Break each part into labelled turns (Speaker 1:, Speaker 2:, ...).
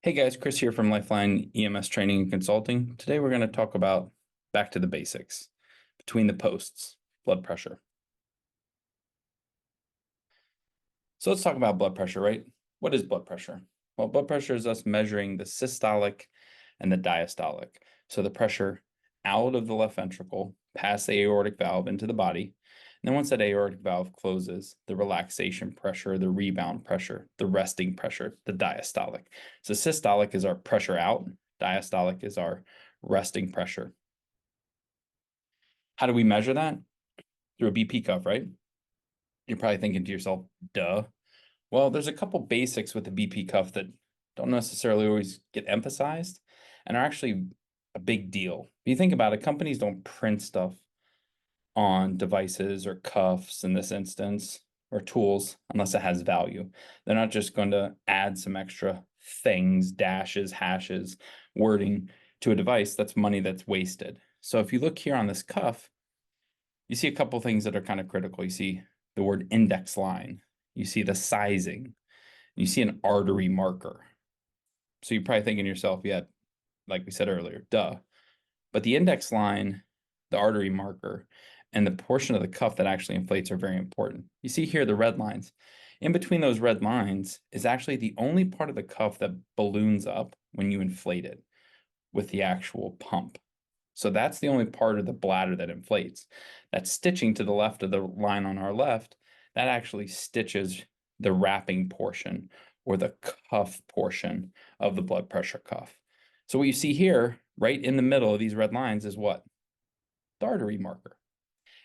Speaker 1: Hey guys, Chris here from Lifeline EMS Training and Consulting. Today we're going to talk about back to the basics, between the posts, blood pressure. So let's talk about blood pressure, right? What is blood pressure? Well, blood pressure is us measuring the systolic and the diastolic. So the pressure out of the left ventricle, past the aortic valve into the body. And then once that aortic valve closes, the relaxation pressure, the rebound pressure, the resting pressure, the diastolic. So systolic is our pressure out, diastolic is our resting pressure. How do we measure that? Through a BP cuff, right? You're probably thinking to yourself, duh. Well, there's a couple basics with the BP cuff that don't necessarily always get emphasized and are actually a big deal. If you think about it, companies don't print stuff on devices or cuffs in this instance or tools unless it has value. They're not just going to add some extra things, dashes, hashes, wording to a device. That's money that's wasted. So if you look here on this cuff, you see a couple things that are kind of critical. You see the word index line, you see the sizing, you see an artery marker. So you're probably thinking to yourself, yeah, like we said earlier, duh. But the index line, the artery marker, and the portion of the cuff that actually inflates are very important. You see here the red lines. In between those red lines is actually the only part of the cuff that balloons up when you inflate it with the actual pump. So that's the only part of the bladder that inflates. That stitching to the left of the line on our left, that actually stitches the wrapping portion or the cuff portion of the blood pressure cuff. So what you see here, right in the middle of these red lines is what? The artery marker.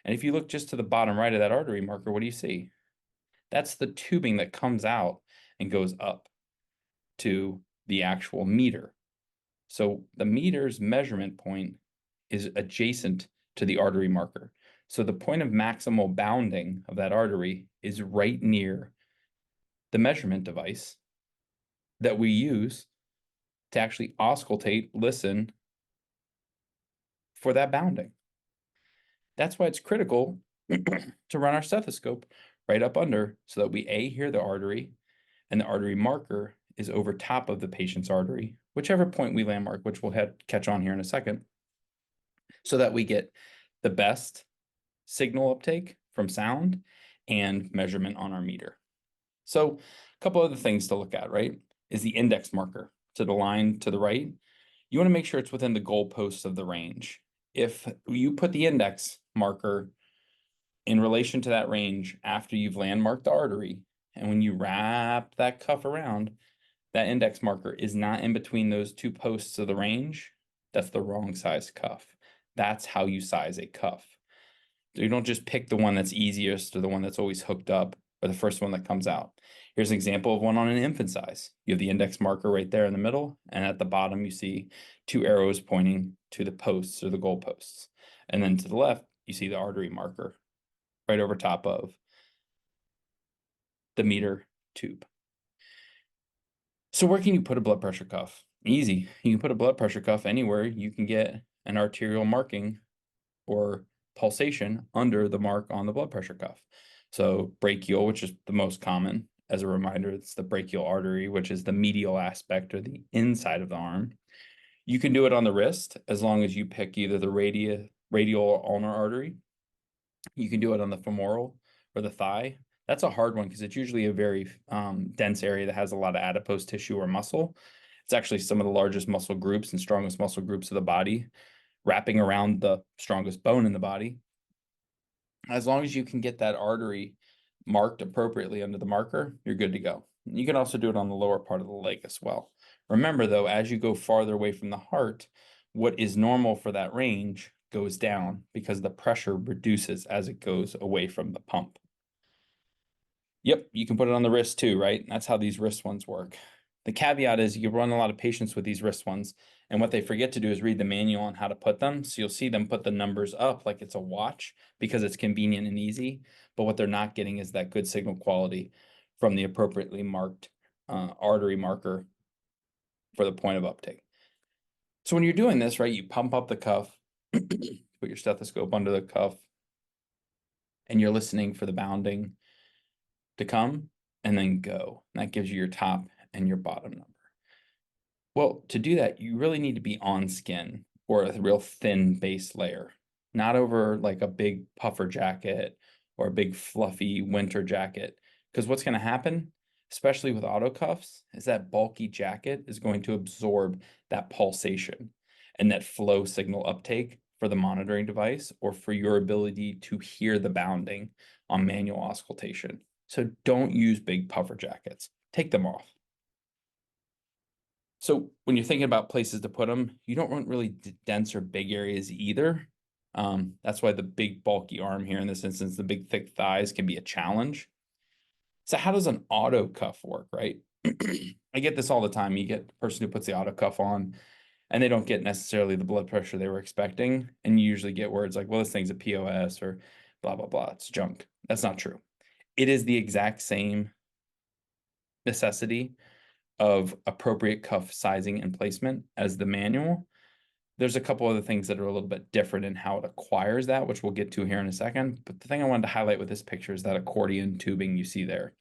Speaker 1: And if you look just to the bottom right of that artery marker, what do you see? That's the tubing that comes out and goes up to the actual meter. So the meter's measurement point is adjacent to the artery marker. So the point of maximal bounding of that artery is right near the measurement device that we use to actually auscultate, listen for that bounding. That's why it's critical to run our stethoscope right up under so that we hear the artery, and the artery marker is over top of the patient's artery, whichever point we landmark, which we'll catch on here in a second, so that we get the best signal uptake from sound and measurement on our meter. So a couple other things to look at, right, is the index marker to the line to the right. You want to make sure it's within the goalposts of the range. If you put the index marker in relation to that range after you've landmarked the artery, and when you wrap that cuff around, that index marker is not in between those two posts of the range, that's the wrong size cuff. That's how you size a cuff. You don't just pick the one that's easiest or the one that's always hooked up or the first one that comes out. Here's an example of one on an infant size. You have the index marker right there in the middle, and at the bottom you see two arrows pointing to the posts or the goal posts. And then to the left, you see the artery marker right over top of the meter tube. So where can you put a blood pressure cuff? Easy. You can put a blood pressure cuff anywhere you can get an arterial marking or pulsation under the mark on the blood pressure cuff. So brachial, which is the most common. As a reminder, it's the brachial artery, which is the medial aspect or the inside of the arm. You can do it on the wrist as long as you pick either the radial or ulnar artery. You can do it on the femoral or the thigh. That's a hard one because it's usually a very dense area that has a lot of adipose tissue or muscle. It's actually some of the largest muscle groups and strongest muscle groups of the body, wrapping around the strongest bone in the body. As long as you can get that artery marked appropriately under the marker, you're good to go. You can also do it on the lower part of the leg as well. Remember though, as you go farther away from the heart, what is normal for that range goes down because the pressure reduces as it goes away from the pump. Yep, you can put it on the wrist too, right? That's how these wrist ones work. The caveat is you run a lot of patients with these wrist ones, and what they forget to do is read the manual on how to put them. So you'll see them put the numbers up like it's a watch because it's convenient and easy. But what they're not getting is that good signal quality from the appropriately marked artery marker for the point of uptake. So when you're doing this, right, you pump up the cuff, put your stethoscope under the cuff, and you're listening for the bounding to come and then go. And that gives you your top and your bottom number. Well, to do that, you really need to be on skin or a real thin base layer, not over like a big puffer jacket or a big fluffy winter jacket. Because what's going to happen, especially with auto cuffs, is that bulky jacket is going to absorb that pulsation and that flow signal uptake for the monitoring device or for your ability to hear the bounding on manual auscultation. So don't use big puffer jackets. Take them off. So when you're thinking about places to put them, you don't want really dense or big areas either. That's why the big bulky arm here in this instance, the big thick thighs can be a challenge. So how does an auto cuff work, right? I get this all the time. You get the person who puts the auto cuff on and they don't get necessarily the blood pressure they were expecting. And you usually get words like, well, this thing's a POS or blah, blah, blah. It's junk. That's not true. It is the exact same necessity of appropriate cuff sizing and placement as the manual. There's a couple other things that are a little bit different in how it acquires that, which we'll get to here in a second. But the thing I wanted to highlight with this picture is that accordion tubing you see there.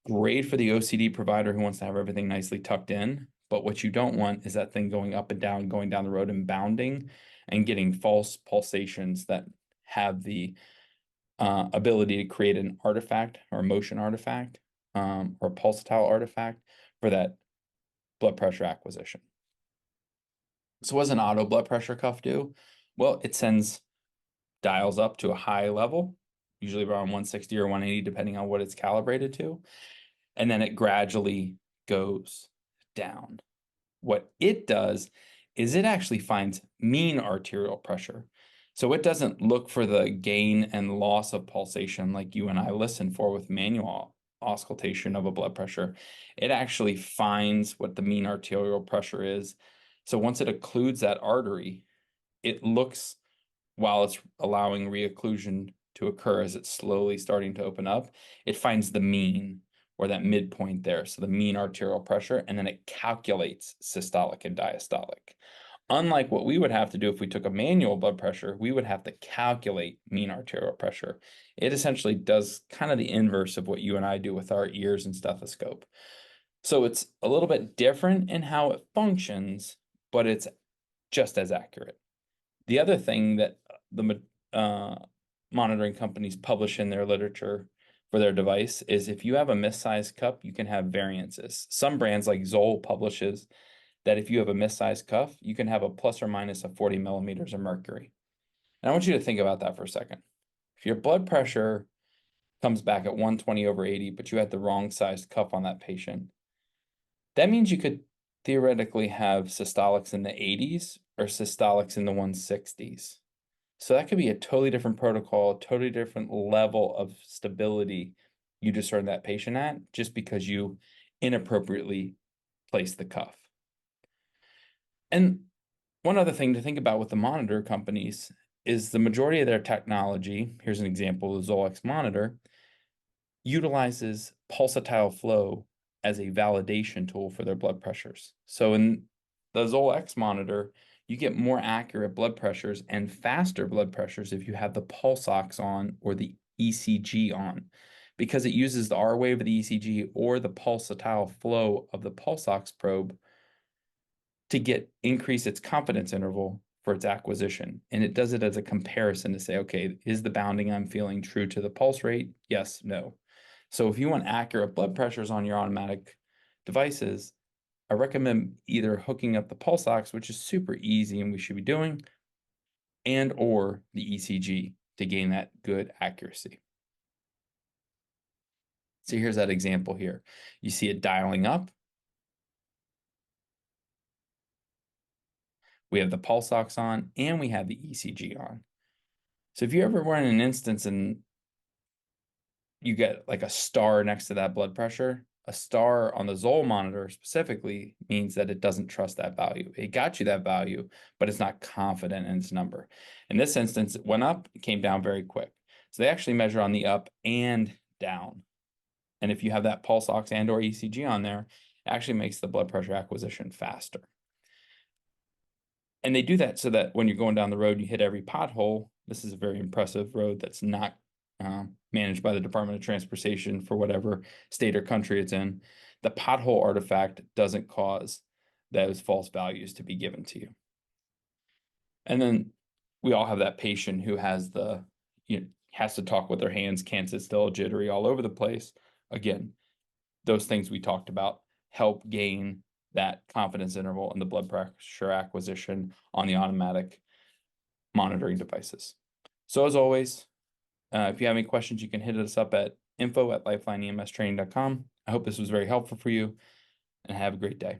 Speaker 1: Great for the OCD provider who wants to have everything nicely tucked in. But what you don't want is that thing going up and down, going down the road and bounding and getting false pulsations that have the ability to create an artifact or a motion artifact or pulsatile artifact for that blood pressure acquisition. So what does an auto blood pressure cuff do? Well, it sends dials up to a high level, usually around 160 or 180, depending on what it's calibrated to. And then it gradually goes down. What it does is it actually finds mean arterial pressure. So it doesn't look for the gain and loss of pulsation like you and I listen for with manual auscultation of a blood pressure. It actually finds what the mean arterial pressure is. So once it occludes that artery, it looks, while it's allowing reocclusion to occur as it's slowly starting to open up, it finds the mean or that midpoint there, so the mean arterial pressure, and then it calculates systolic and diastolic. Unlike what we would have to do if we took a manual blood pressure, we would have to calculate mean arterial pressure. It essentially does kind of the inverse of what you and I do with our ears and stethoscope. So it's a little bit different in how it functions, but it's just as accurate. The other thing that the monitoring companies publish in their literature for their device is if you have a missized cup, you can have variances. Some brands like Zoll publishes that if you have a missized cuff, you can have a plus or minus of 40 millimeters of mercury. And I want you to think about that for a second. If your blood pressure comes back at 120/80, but you had the wrong sized cuff on that patient, that means you could theoretically have systolics in the 80s or systolics in the 160s. So that could be a totally different protocol, totally different level of stability you discern that patient at just because you inappropriately placed the cuff. And one other thing to think about with the monitor companies is the majority of their technology, here's an example of the Zolx monitor, utilizes pulsatile flow as a validation tool for their blood pressures. So in the Zolx monitor, you get more accurate blood pressures and faster blood pressures if you have the pulse ox on or the ECG on, because it uses the R wave of the ECG or the pulsatile flow of the pulse ox probe to increase its confidence interval for its acquisition. And it does it as a comparison to say, okay, is the bounding I'm feeling true to the pulse rate? Yes, no. So if you want accurate blood pressures on your automatic devices, I recommend either hooking up the pulse ox, which is super easy and we should be doing, and or the ECG to gain that good accuracy. So here's that example here. You see it dialing up. We have the pulse ox on and we have the ECG on. So if you ever were in an instance and you get like a star next to that blood pressure, a star on the Zoll monitor specifically means that it doesn't trust that value. It got you that value, but it's not confident in its number. In this instance, it went up, it came down very quick. So they actually measure on the up and down. And if you have that pulse ox and or ECG on there, it actually makes the blood pressure acquisition faster. And they do that so that when you're going down the road, you hit every pothole. This is a very impressive road that's not managed by the Department of Transportation for whatever state or country it's in. The pothole artifact doesn't cause those false values to be given to you. And then we all have that patient who has has to talk with their hands, can't sit still, jittery all over the place. Again, those things we talked about help gain that confidence interval and the blood pressure acquisition on the automatic monitoring devices. So as always, if you have any questions, you can hit us up at info@lifelineemstraining.com. I hope this was very helpful for you, and have a great day.